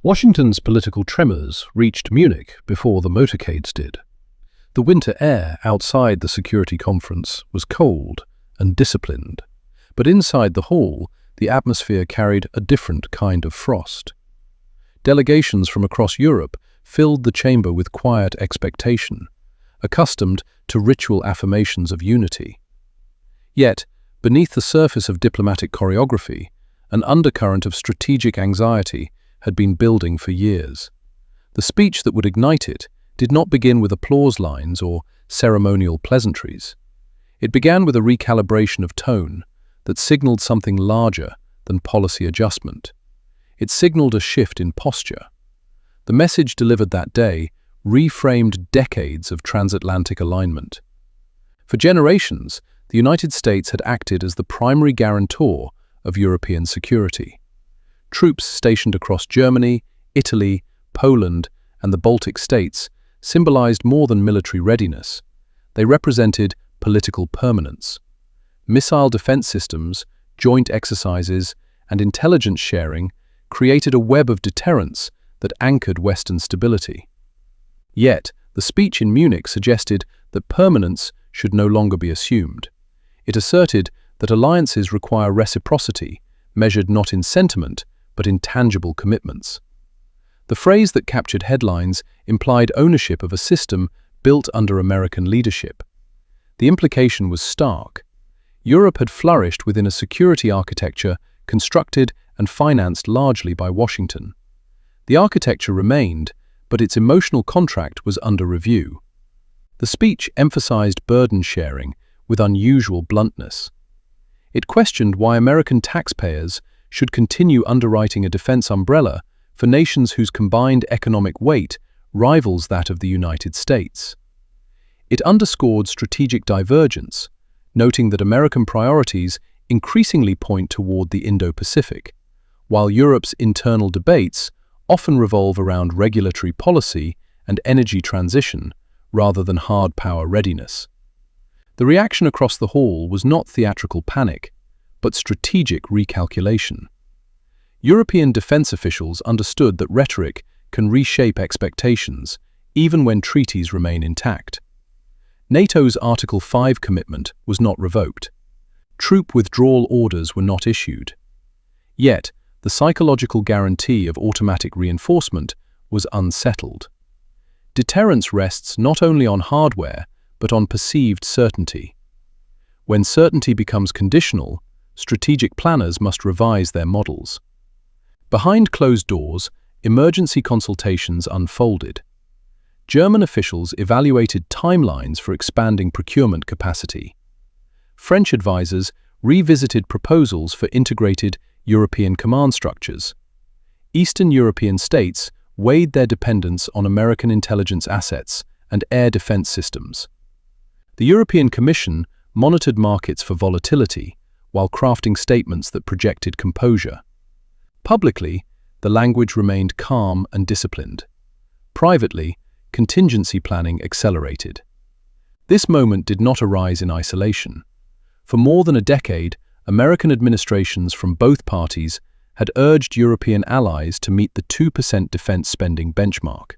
Washington's political tremors reached Munich before the motorcades did. The winter air outside the security conference was cold and disciplined, but inside the hall, the atmosphere carried a different kind of frost. Delegations from across Europe filled the chamber with quiet expectation, accustomed to ritual affirmations of unity. Yet, beneath the surface of diplomatic choreography, an undercurrent of strategic anxiety had been building for years. The speech that would ignite it did not begin with applause lines or ceremonial pleasantries. It began with a recalibration of tone that signaled something larger than policy adjustment. It signaled a shift in posture. The message delivered that day reframed decades of transatlantic alignment. For generations, the United States had acted as the primary guarantor of European security. Troops stationed across Germany, Italy, Poland, and the Baltic states symbolized more than military readiness. They represented political permanence. Missile defense systems, joint exercises, and intelligence sharing created a web of deterrence that anchored Western stability. Yet, the speech in Munich suggested that permanence should no longer be assumed. It asserted that alliances require reciprocity, measured not in sentiment, but in tangible commitments. The phrase that captured headlines implied ownership of a system built under American leadership. The implication was stark. Europe had flourished within a security architecture constructed and financed largely by Washington. The architecture remained, but its emotional contract was under review. The speech emphasized burden sharing with unusual bluntness. It questioned why American taxpayers should continue underwriting a defense umbrella for nations whose combined economic weight rivals that of the United States. It underscored strategic divergence, noting that American priorities increasingly point toward the Indo-Pacific, while Europe's internal debates often revolve around regulatory policy and energy transition rather than hard power readiness. The reaction across the hall was not theatrical panic, but strategic recalculation. European defense officials understood that rhetoric can reshape expectations, even when treaties remain intact. NATO's Article 5 commitment was not revoked. Troop withdrawal orders were not issued. Yet, the psychological guarantee of automatic reinforcement was unsettled. Deterrence rests not only on hardware, but on perceived certainty. When certainty becomes conditional, strategic planners must revise their models. Behind closed doors, emergency consultations unfolded. German officials evaluated timelines for expanding procurement capacity. French advisors revisited proposals for integrated European command structures. Eastern European states weighed their dependence on American intelligence assets and air defense systems. The European Commission monitored markets for volatility while crafting statements that projected composure. Publicly, the language remained calm and disciplined. Privately, contingency planning accelerated. This moment did not arise in isolation. For more than a decade, American administrations from both parties had urged European allies to meet the 2% defense spending benchmark.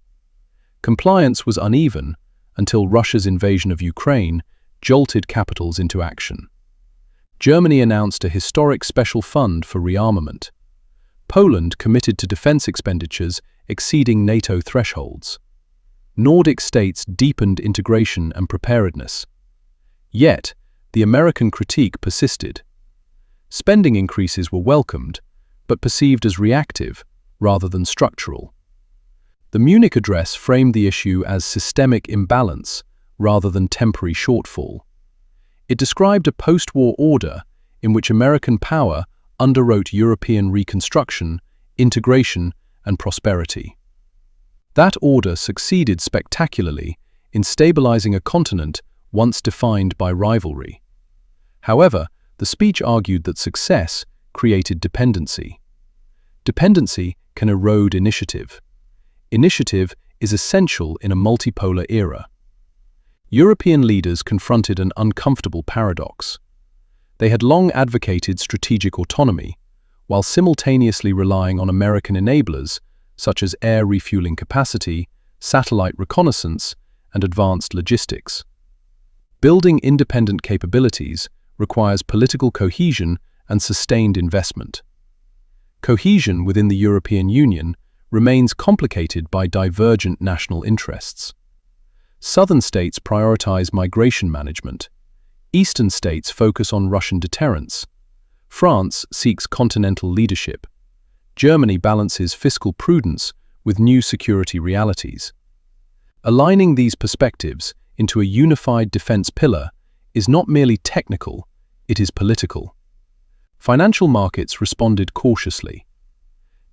Compliance was uneven until Russia's invasion of Ukraine jolted capitals into action. Germany announced a historic special fund for rearmament. Poland committed to defense expenditures exceeding NATO thresholds. Nordic states deepened integration and preparedness. Yet, the American critique persisted. Spending increases were welcomed, but perceived as reactive rather than structural. The Munich address framed the issue as systemic imbalance rather than temporary shortfall. It described a post-war order in which American power underwrote European reconstruction, integration, and prosperity. That order succeeded spectacularly in stabilizing a continent once defined by rivalry. However, the speech argued that success created dependency. Dependency can erode initiative. Initiative is essential in a multipolar era. European leaders confronted an uncomfortable paradox. They had long advocated strategic autonomy, while simultaneously relying on American enablers such as air refueling capacity, satellite reconnaissance, and advanced logistics. Building independent capabilities requires political cohesion and sustained investment. Cohesion within the European Union remains complicated by divergent national interests. Southern states prioritize migration management. Eastern states focus on Russian deterrence. France seeks continental leadership. Germany balances fiscal prudence with new security realities. Aligning these perspectives into a unified defense pillar is not merely technical, it is political. Financial markets responded cautiously.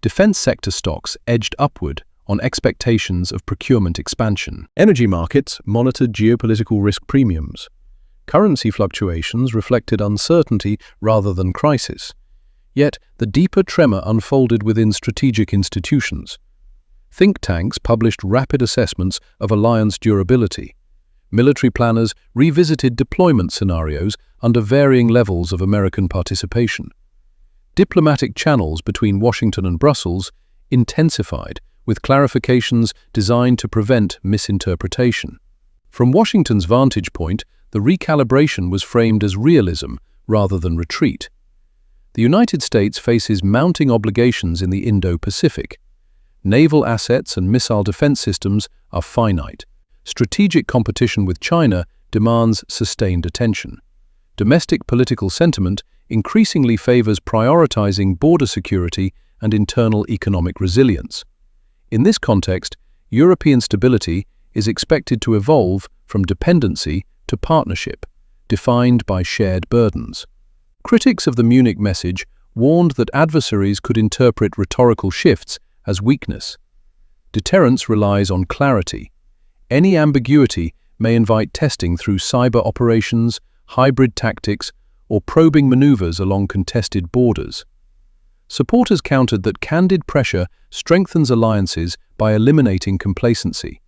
Defense sector stocks edged upward on expectations of procurement expansion. Energy markets monitored geopolitical risk premiums. Currency fluctuations reflected uncertainty rather than crisis. Yet, the deeper tremor unfolded within strategic institutions. Think tanks published rapid assessments of alliance durability. Military planners revisited deployment scenarios under varying levels of American participation. Diplomatic channels between Washington and Brussels intensified, with clarifications designed to prevent misinterpretation. From Washington's vantage point, the recalibration was framed as realism rather than retreat. The United States faces mounting obligations in the Indo-Pacific. Naval assets and missile defense systems are finite. Strategic competition with China demands sustained attention. Domestic political sentiment increasingly favors prioritizing border security and internal economic resilience. In this context, European stability is expected to evolve from dependency to partnership, defined by shared burdens. Critics of the Munich message warned that adversaries could interpret rhetorical shifts as weakness. Deterrence relies on clarity. Any ambiguity may invite testing through cyber operations, hybrid tactics, or probing maneuvers along contested borders. Supporters countered that candid pressure strengthens alliances by eliminating complacency.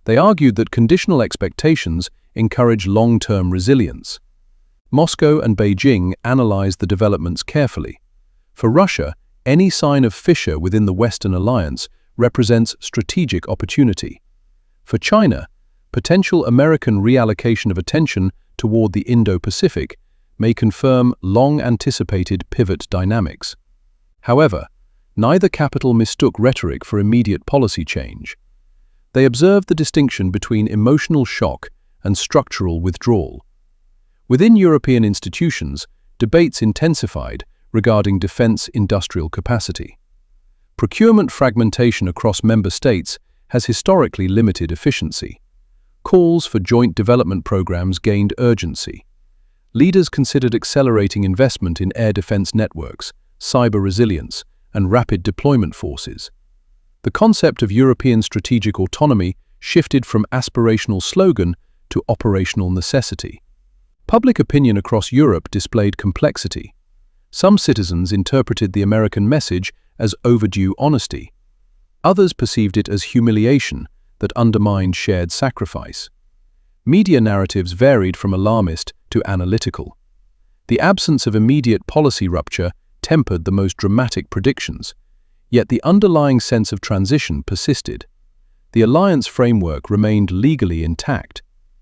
They argued that conditional expectations encourage long-term resilience. Moscow and Beijing analyzed the developments carefully. For Russia, any sign of fissure within the Western alliance represents strategic opportunity. For China, potential American reallocation of attention toward the Indo-Pacific may confirm long-anticipated pivot dynamics. However, neither capital mistook rhetoric for immediate policy change. They observed the distinction between emotional shock and structural withdrawal. Within European institutions, debates intensified regarding defense industrial capacity. Procurement fragmentation across member states has historically limited efficiency. Calls for joint development programs gained urgency. Leaders considered accelerating investment in air defense networks, cyber resilience, and rapid deployment forces. The concept of European strategic autonomy shifted from aspirational slogan to operational necessity. Public opinion across Europe displayed complexity. Some citizens interpreted the American message as overdue honesty. Others perceived it as humiliation that undermined shared sacrifice. Media narratives varied from alarmist to analytical. The absence of immediate policy rupture tempered the most dramatic predictions, yet the underlying sense of transition persisted. The alliance framework remained legally intact.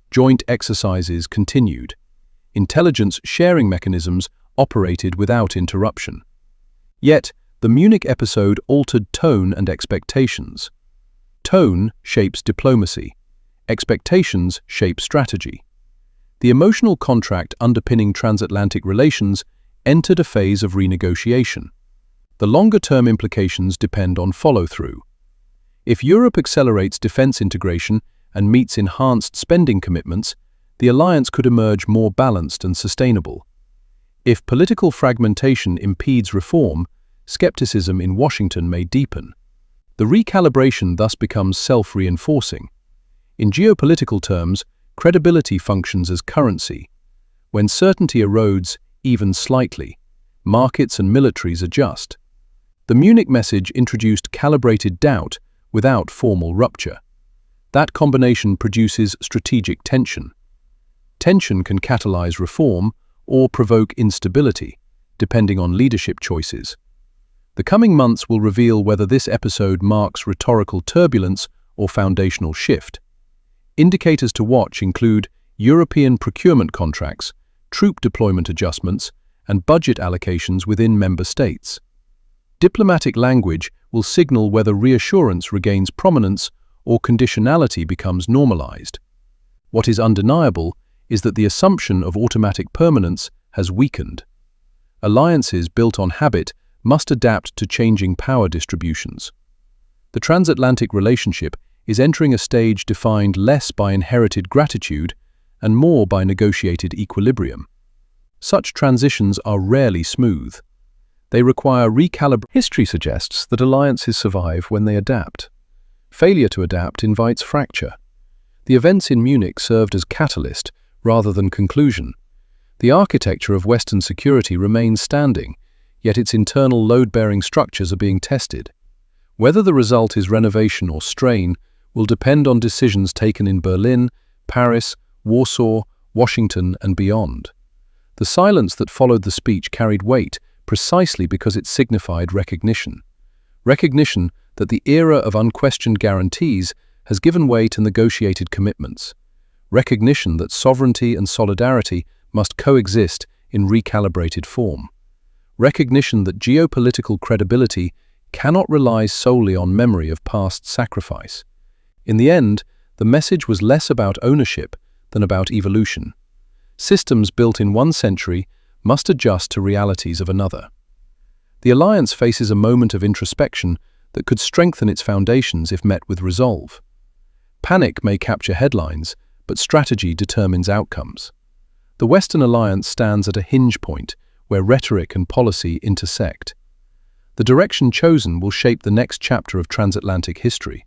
Joint exercises continued. Intelligence sharing mechanisms operated without interruption. Yet, the Munich episode altered tone and expectations. Tone shapes diplomacy. Expectations shape strategy. The emotional contract underpinning transatlantic relations entered a phase of renegotiation. The longer-term implications depend on follow-through. If Europe accelerates defense integration and meets enhanced spending commitments, the alliance could emerge more balanced and sustainable. If political fragmentation impedes reform, skepticism in Washington may deepen. The recalibration thus becomes self-reinforcing. In geopolitical terms, credibility functions as currency. When certainty erodes, even slightly, markets and militaries adjust. The Munich message introduced calibrated doubt without formal rupture. That combination produces strategic tension. Tension can catalyze reform or provoke instability, depending on leadership choices. The coming months will reveal whether this episode marks rhetorical turbulence or foundational shift. Indicators to watch include European procurement contracts, troop deployment adjustments, and budget allocations within member states. Diplomatic language will signal whether reassurance regains prominence or conditionality becomes normalized. What is undeniable is that the assumption of automatic permanence has weakened. Alliances built on habit must adapt to changing power distributions. The transatlantic relationship is entering a stage defined less by inherited gratitude and more by negotiated equilibrium. Such transitions are rarely smooth. They require recalibration. History suggests that alliances survive when they adapt. Failure to adapt invites fracture. The events in Munich served as catalyst rather than conclusion. The architecture of Western security remains standing, yet its internal load-bearing structures are being tested. Whether the result is renovation or strain will depend on decisions taken in Berlin, Paris, Warsaw, Washington, and beyond. The silence that followed the speech carried weight precisely because it signified recognition. Recognition that the era of unquestioned guarantees has given way to negotiated commitments. Recognition that sovereignty and solidarity must coexist in recalibrated form. Recognition that geopolitical credibility cannot rely solely on memory of past sacrifice. In the end, the message was less about ownership than about evolution. Systems built in one century must adjust to realities of another. The alliance faces a moment of introspection that could strengthen its foundations if met with resolve. Panic may capture headlines, but strategy determines outcomes. The Western alliance stands at a hinge point where rhetoric and policy intersect. The direction chosen will shape the next chapter of transatlantic history.